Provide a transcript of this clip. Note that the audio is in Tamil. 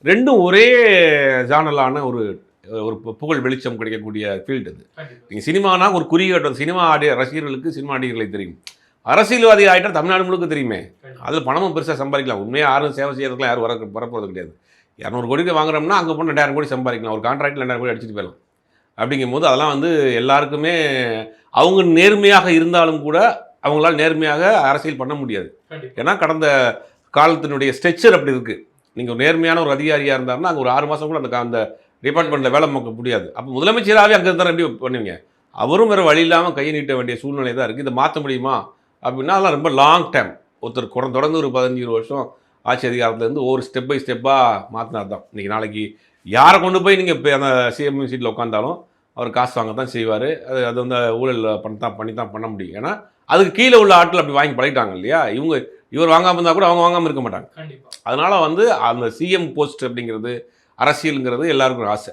ரெண்டும் ஒரே ஜானலான ஒரு ஒரு புகழ் வெளிச்சம் கிடைக்கக்கூடிய ஃபீல்டு இது. நீங்கள் சினிமானா ஒரு குறியீடு, சினிமா ரசிகர்களுக்கு சினிமா நடிகர்களை தெரியும். அரசியல்வாதி ஆகிட்டால் தமிழ்நாடு முழுக்க தெரியுமே. அதில் பணமும் பெருசாக சம்பாதிக்கலாம். உண்மையாக யாரும் சேவை செய்யறதுக்குலாம் யாரும் வரப்போகிறது கிடையாது. 200 கோடிக்கு வாங்குறோம்னா அங்கே போனால் 2000 கோடி சம்பாதிக்கலாம். ஒரு கான்ட்ராக்டில் 2000 கோடி அடிச்சுட்டு போயிடலாம். அப்படிங்கும்போது அதெல்லாம் எல்லாருக்குமே அவங்க நேர்மையாக இருந்தாலும் கூட அவங்களால நேர்மையாக அரசியல் பண்ண முடியாது. ஏன்னா கடந்த காலத்தினுடைய ஸ்ட்ரெச்சர் அப்படி இருக்குது. நீங்கள் நேர்மையான ஒரு அதிகாரியாக இருந்தாருன்னா அங்கே ஒரு 6 மாதம் கூட அந்த டிபார்ட்மெண்ட்டில் வேலை பார்க்க முடியாது. அப்போ முதலமைச்சராகவே அங்கே இருந்தால் எப்படி பண்ணுவீங்க? அவரும் வேறு வழி இல்லாமல் கையை நீட்ட வேண்டிய சூழ்நிலை தான் இருக்குது. இதை மாற்ற முடியுமா அப்படின்னா அதெல்லாம் ரொம்ப லாங் டைம். ஒருத்தர் தொடர்ந்து ஒரு 15-20 வருஷம் ஆட்சி அதிகாரத்துலேருந்து ஒரு ஸ்டெப் பை ஸ்டெப்பாக மாற்றினார் தான். இன்றைக்கி நாளைக்கு யாரை கொண்டு போய் நீங்கள் இப்போ அந்த சிஎம் சீட்டில் உட்காந்தாலும் அவர் காசு வாங்க தான் செய்வார். அது ஊழல் பண்ணி தான் பண்ண முடியும். ஏன்னா அதுக்கு கீழே உள்ள ஆட்கள் அப்படி வாங்கி பழகிட்டாங்க இல்லையா? இவர் வாங்காமல் இருந்தால் கூட அவங்க வாங்காமல் இருக்க மாட்டாங்க. அதனால் அந்த சிஎம் போஸ்ட் அப்படிங்கிறது அரசியலுங்கிறது எல்லாருக்கும் ஆசை.